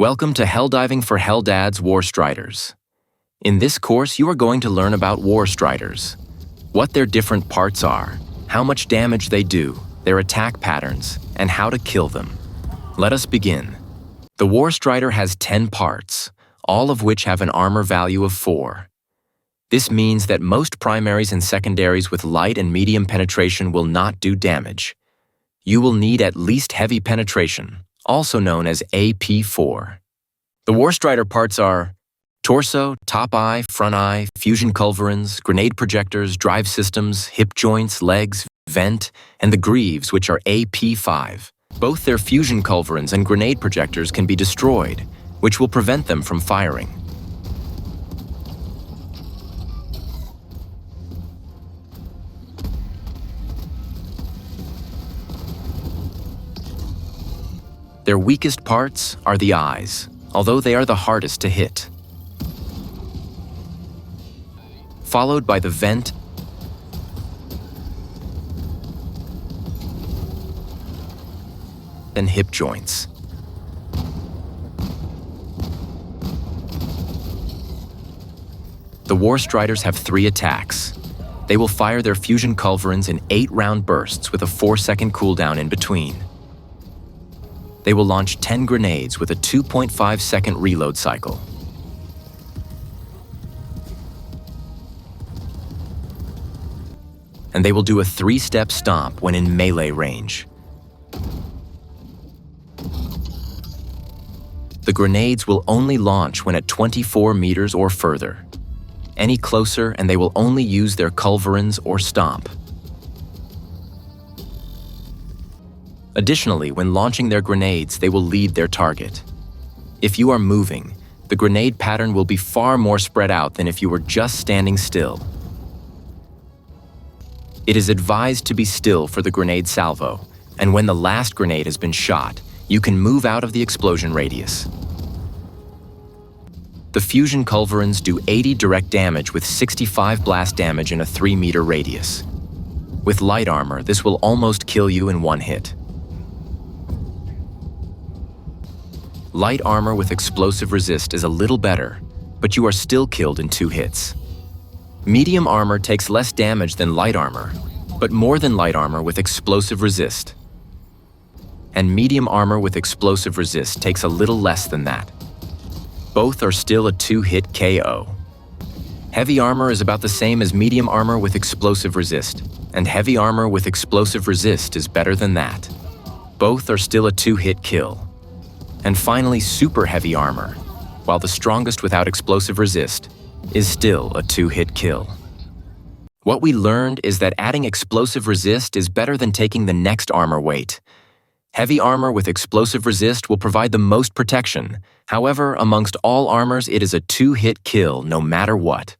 Welcome to Helldiving for HellDads War Striders. In this course, you are going to learn about War Striders, what their different parts are, how much damage they do, their attack patterns, and how to kill them. Let us begin. The War Strider has 10 parts, all of which have an armor value of 4. This means that most primaries and secondaries with light and medium penetration will not do damage. You will need at least heavy penetration, also known as AP4. The War Strider parts are torso, top eye, front eye, fusion culverins, grenade projectors, drive systems, hip joints, legs, vent, and the greaves, which are AP5. Both their fusion culverins and grenade projectors can be destroyed, which will prevent them from firing. Their weakest parts are the eyes, although they are the hardest to hit. Followed by the vent and hip joints. The War Striders have 3 attacks. They will fire their fusion culverins in 8-round bursts with a 4-second cooldown in between. They will launch 10 grenades with a 2.5-second reload cycle. And they will do a 3-step stomp when in melee range. The grenades will only launch when at 24 meters or further. Any closer and they will only use their culverins or stomp. Additionally, when launching their grenades, they will lead their target. If you are moving, the grenade pattern will be far more spread out than if you were just standing still. It is advised to be still for the grenade salvo, and when the last grenade has been shot, you can move out of the explosion radius. The fusion culverins do 80 direct damage with 65 blast damage in a 3-meter radius. With light armor, this will almost kill you in one hit. Light armor with explosive resist is a little better, but you are still killed in 2 hits. Medium armor takes less damage than light armor, but more than light armor with explosive resist. And medium armor with explosive resist takes a little less than that. Both are still a 2-hit KO. Heavy armor is about the same as medium armor with explosive resist, and heavy armor with explosive resist is better than that. Both are still a 2-hit kill. And finally, super heavy armor, while the strongest without explosive resist, is still a 2-hit kill. What we learned is that adding explosive resist is better than taking the next armor weight. Heavy armor with explosive resist will provide the most protection. However, amongst all armors, it is a 2-hit kill no matter what.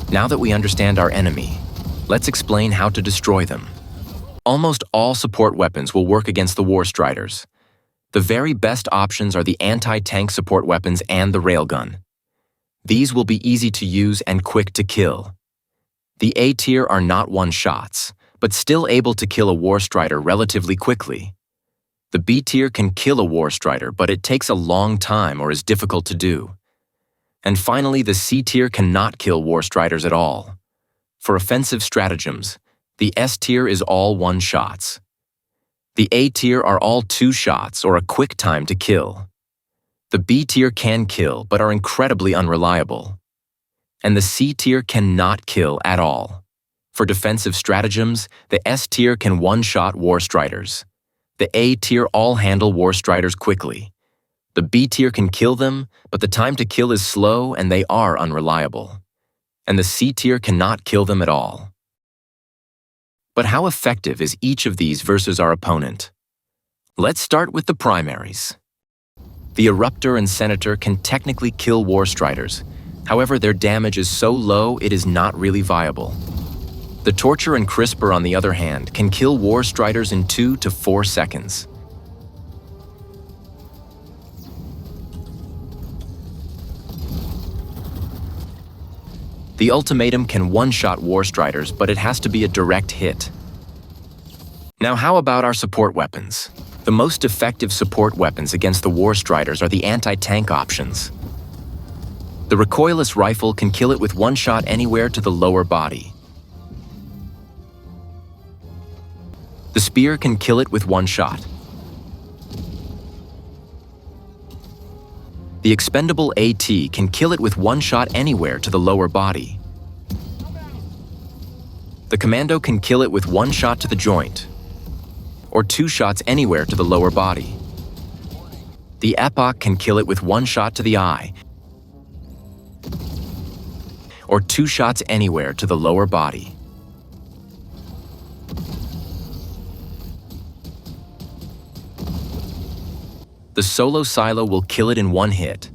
Now that we understand our enemy, let's explain how to destroy them. Almost all support weapons will work against the War Striders. The very best options are the anti-tank support weapons and the railgun. These will be easy to use and quick to kill. The A tier are not one-shots, but still able to kill a War Strider relatively quickly. The B tier can kill a War Strider, but it takes a long time or is difficult to do. And finally, the C tier cannot kill War Striders at all. For offensive stratagems, the S tier is all one-shots. The A tier are all 2-shots or a quick time to kill. The B tier can kill but are incredibly unreliable. And the C tier cannot kill at all. For defensive stratagems, the S tier can one-shot War Striders. The A tier all handle War Striders quickly. The B tier can kill them, but the time to kill is slow and they are unreliable. And the C tier cannot kill them at all. But how effective is each of these versus our opponent? Let's start with the primaries. The Eruptor and Senator can technically kill War Striders. However, their damage is so low it is not really viable. The Torture and Crisper, on the other hand, can kill War Striders in 2 to 4 seconds. The Ultimatum can one-shot War Striders, but it has to be a direct hit. Now how about our support weapons? The most effective support weapons against the War Striders are the anti-tank options. The recoilless rifle can kill it with one shot anywhere to the lower body. The spear can kill it with one shot. The expendable AT can kill it with one shot anywhere to the lower body. The commando can kill it with one shot to the joint, or two shots anywhere to the lower body. The epoch can kill it with one shot to the eye, or two shots anywhere to the lower body. The solo silo will kill it in one hit.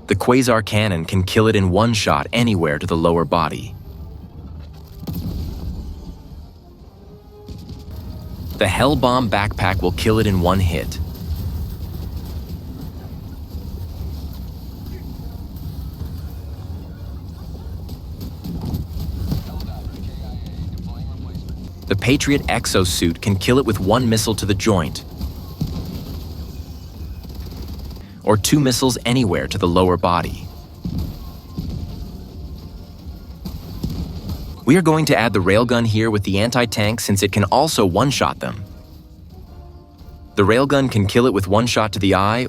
The quasar cannon can kill it in one shot anywhere to the lower body. The Hell Bomb backpack will kill it in one hit. The Patriot exosuit can kill it with one missile to the joint, or two missiles anywhere to the lower body. We are going to add the railgun here with the anti-tank since it can also one-shot them. The railgun can kill it with one shot to the eye,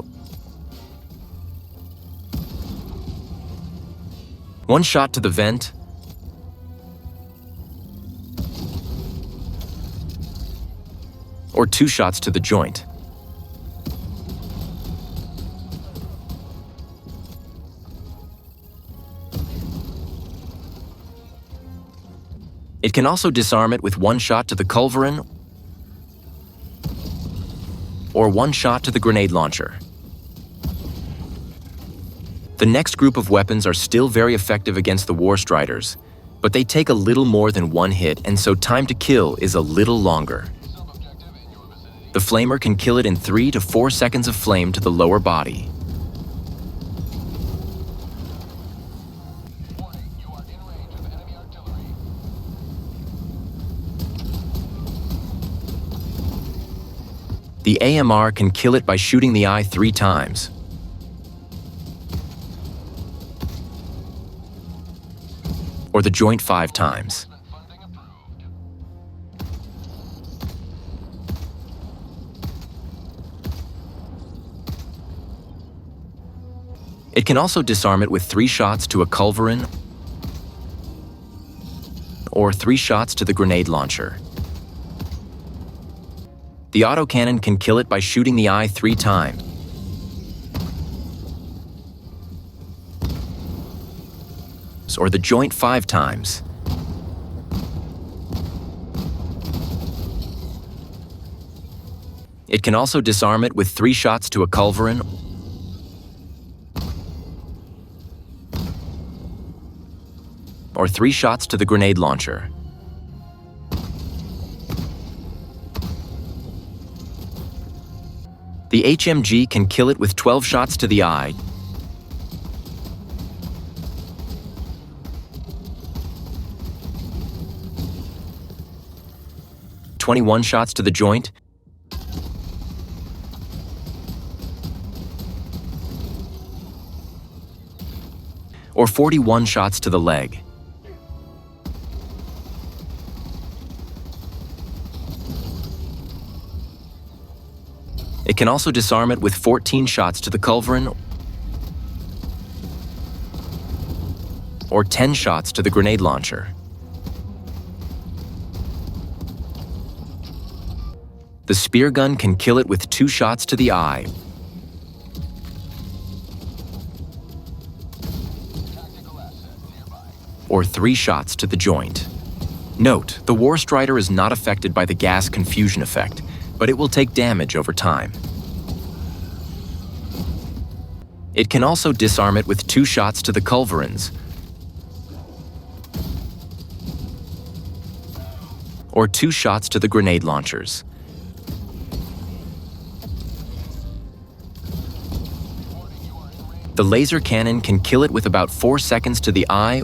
one shot to the vent, or two shots to the joint. It can also disarm it with one shot to the culverin or one shot to the grenade launcher. The next group of weapons are still very effective against the War Striders, but they take a little more than one hit, and so time to kill is a little longer. The flamer can kill it in 3 to 4 seconds of flame to the lower body. The AMR can kill it by shooting the eye 3 times. Or the joint 5 times. It can also disarm it with 3 shots to a culverin or 3 shots to the grenade launcher. The autocannon can kill it by shooting the eye 3 times. Or the joint 5 times. It can also disarm it with 3 shots to a culverin or 3 shots to the grenade launcher. The HMG can kill it with 12 shots to the eye, 21 shots to the joint, or 41 shots to the leg. It can also disarm it with 14 shots to the culverin or 10 shots to the grenade launcher. The spear gun can kill it with 2 shots to the eye or 3 shots to the joint. Note, the War Strider is not affected by the gas confusion effect, but it will take damage over time. It can also disarm it with 2 shots to the culverins or 2 shots to the grenade launchers. The laser cannon can kill it with about 4 seconds to the eye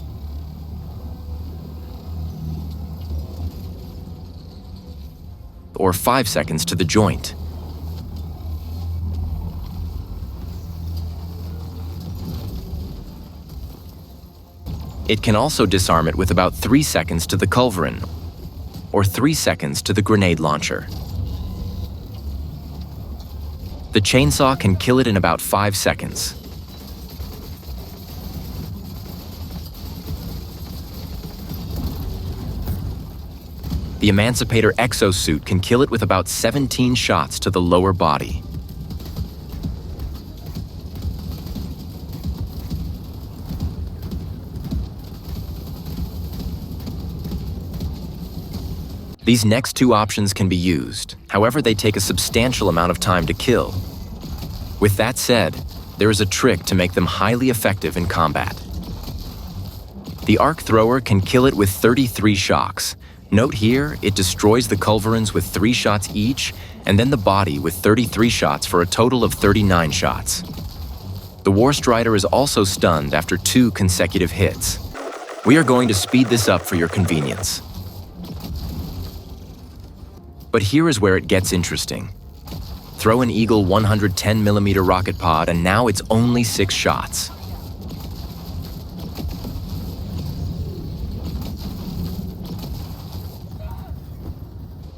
or 5 seconds to the joint. It can also disarm it with about 3 seconds to the culverin, or 3 seconds to the grenade launcher. The chainsaw can kill it in about 5 seconds. The Emancipator exosuit can kill it with about 17 shots to the lower body. These next two options can be used, however they take a substantial amount of time to kill. With that said, there is a trick to make them highly effective in combat. The arc thrower can kill it with 33 shocks. Note here, it destroys the culverins with 3 shots each, and then the body with 33 shots for a total of 39 shots. The Warstrider is also stunned after 2 consecutive hits. We are going to speed this up for your convenience. But here is where it gets interesting. Throw an Eagle 110mm rocket pod and now it's only 6 shots.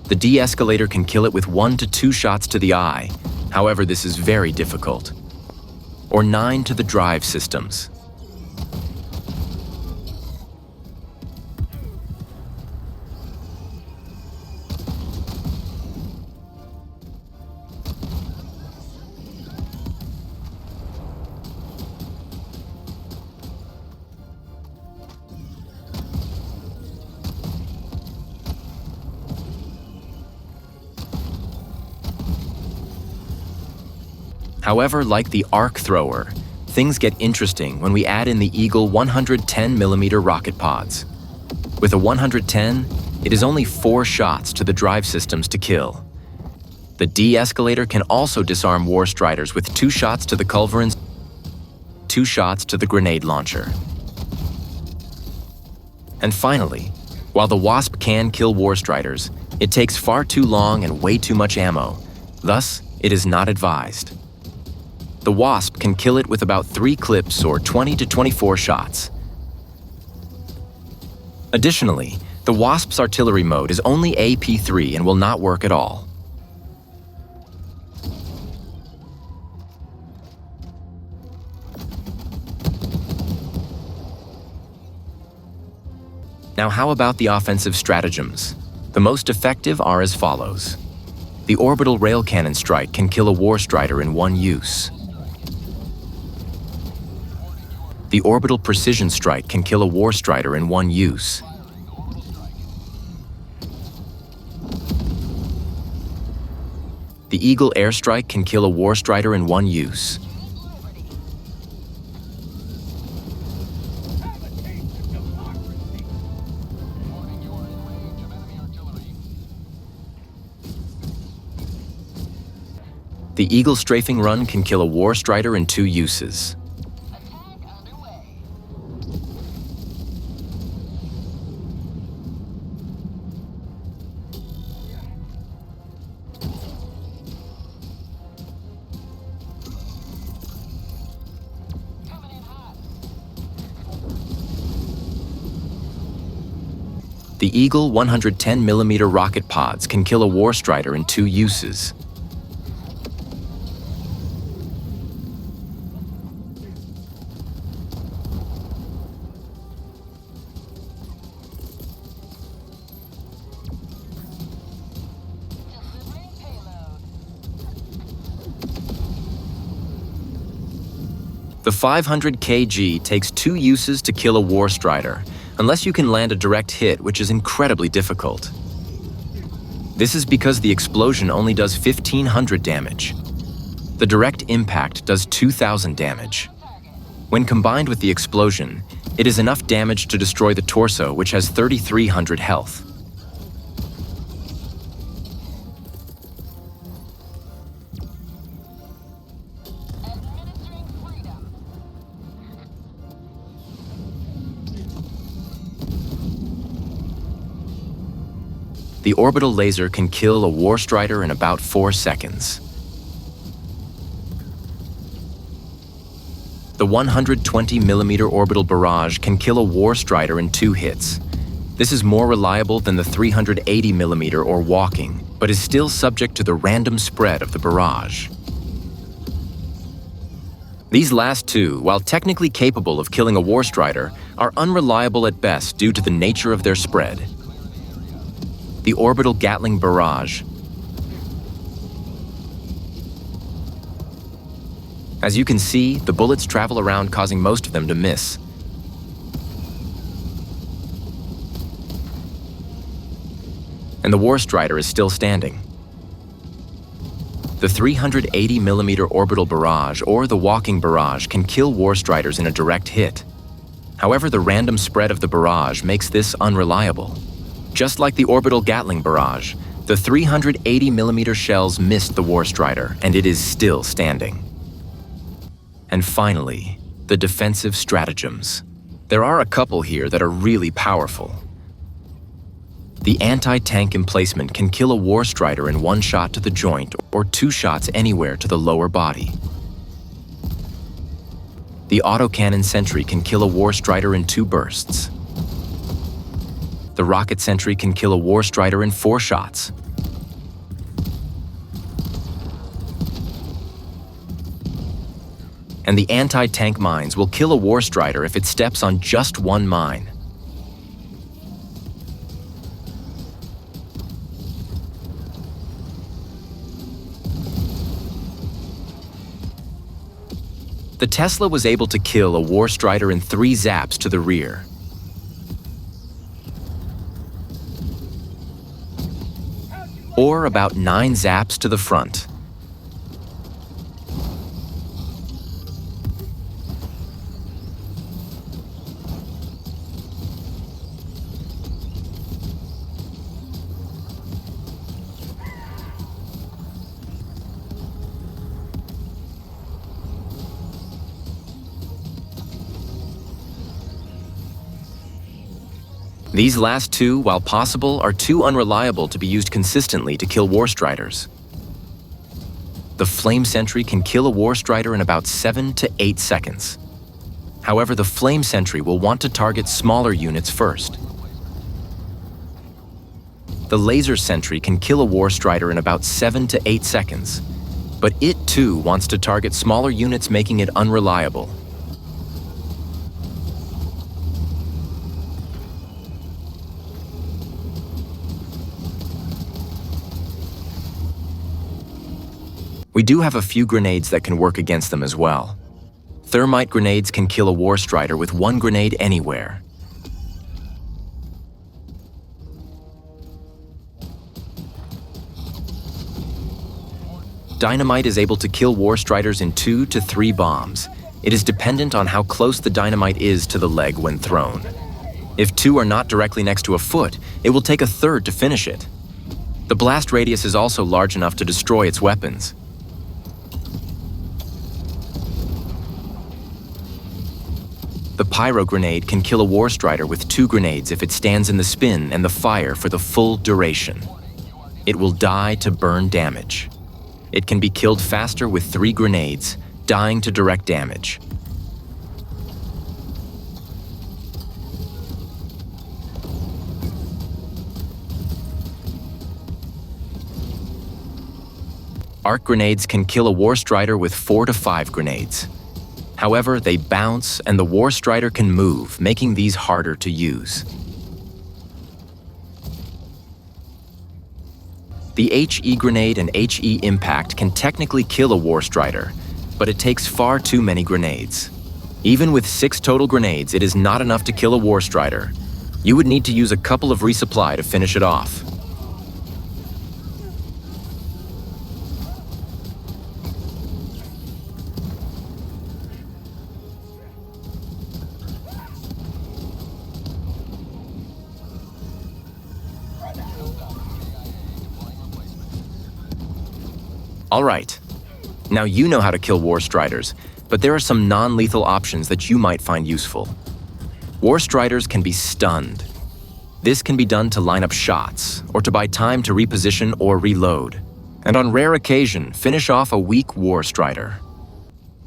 The de-escalator can kill it with 1 to 2 shots to the eye, however this is very difficult. Or 9 to the drive systems. However, like the arc thrower, things get interesting when we add in the Eagle 110mm rocket pods. With a 110, it is only 4 shots to the drive systems to kill. The de-escalator can also disarm Warstriders with 2 shots to the culverins, 2 shots to the grenade launcher. And finally, while the Wasp can kill Warstriders, it takes far too long and way too much ammo. Thus, it is not advised. The Wasp can kill it with about 3 clips or 20 to 24 shots. Additionally, the Wasp's artillery mode is only AP3 and will not work at all. Now how about the offensive stratagems? The most effective are as follows. The Orbital Rail Cannon Strike can kill a Warstrider in 1 use. The Orbital Precision Strike can kill a Warstrider in 1 use. The Eagle Airstrike can kill a Warstrider in 1 use. The Eagle Strafing Run can kill a Warstrider in 2 uses. The Eagle 110mm rocket pods can kill a Warstrider in 2 uses. The 500 kg takes 2 uses to kill a Warstrider, unless you can land a direct hit, which is incredibly difficult. This is because the explosion only does 1,500 damage. The direct impact does 2,000 damage. When combined with the explosion, it is enough damage to destroy the torso, which has 3,300 health. The orbital laser can kill a Warstrider in about 4 seconds. The 120mm orbital barrage can kill a Warstrider in 2 hits. This is more reliable than the 380mm or walking, but is still subject to the random spread of the barrage. These last two, while technically capable of killing a Warstrider, are unreliable at best due to the nature of their spread. The orbital Gatling barrage. As you can see, the bullets travel around, causing most of them to miss. And the Warstrider is still standing. The 380mm orbital barrage or the walking barrage can kill Warstriders in a direct hit. However, the random spread of the barrage makes this unreliable. Just like the orbital Gatling barrage, the 380mm shells missed the Warstrider, and it is still standing. And finally, the defensive stratagems. There are a couple here that are really powerful. The anti-tank emplacement can kill a Warstrider in 1 shot to the joint or 2 shots anywhere to the lower body. The autocannon sentry can kill a Warstrider in 2 bursts. The rocket sentry can kill a Warstrider in 4 shots. And the anti-tank mines will kill a Warstrider if it steps on just 1 mine. The Tesla was able to kill a Warstrider in 3 zaps to the rear. Or about 9 zaps to the front. These last 2, while possible, are too unreliable to be used consistently to kill Warstriders. The Flame Sentry can kill a Warstrider in about 7 to 8 seconds. However, the Flame Sentry will want to target smaller units first. The Laser Sentry can kill a Warstrider in about 7 to 8 seconds, but it too wants to target smaller units, making it unreliable. We do have a few grenades that can work against them as well. Thermite grenades can kill a Warstrider with 1 grenade anywhere. Dynamite is able to kill Warstriders in 2 to 3 bombs. It is dependent on how close the dynamite is to the leg when thrown. If 2 are not directly next to a foot, it will take a third to finish it. The blast radius is also large enough to destroy its weapons. The Pyro Grenade can kill a Warstrider with 2 grenades if it stands in the spin and the fire for the full duration. It will die to burn damage. It can be killed faster with 3 grenades, dying to direct damage. Arc grenades can kill a Warstrider with 4 to 5 grenades. However, they bounce and the Warstrider can move, making these harder to use. The HE grenade and HE impact can technically kill a Warstrider, but it takes far too many grenades. Even with 6 total grenades, it is not enough to kill a Warstrider. You would need to use a couple of resupply to finish it off. All right, now you know how to kill Warstriders, but there are some non-lethal options that you might find useful. Warstriders can be stunned. This can be done to line up shots, or to buy time to reposition or reload, and on rare occasion, finish off a weak War Strider.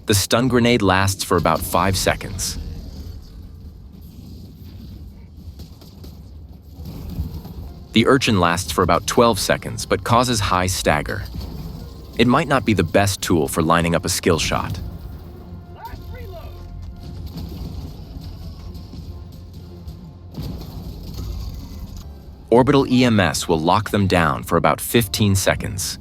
The stun grenade lasts for about 5 seconds. The Urchin lasts for about 12 seconds, but causes high stagger. It might not be the best tool for lining up a skill shot. Orbital EMS will lock them down for about 15 seconds.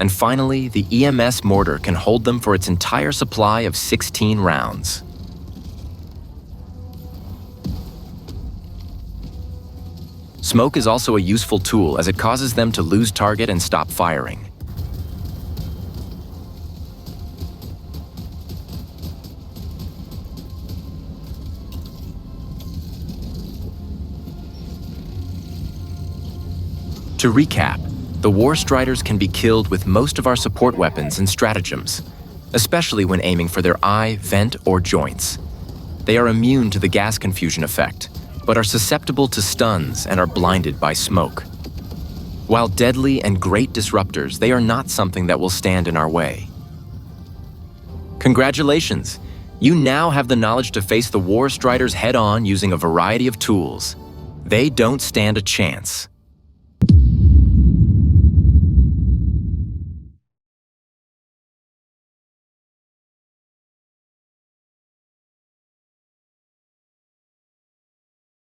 And finally, the EMS mortar can hold them for its entire supply of 16 rounds. Smoke is also a useful tool as it causes them to lose target and stop firing. To recap, the War Striders can be killed with most of our support weapons and stratagems, especially when aiming for their eye, vent, or joints. They are immune to the gas confusion effect, but are susceptible to stuns and are blinded by smoke. While deadly and great disruptors, they are not something that will stand in our way. Congratulations! You now have the knowledge to face the War Striders head-on using a variety of tools. They don't stand a chance.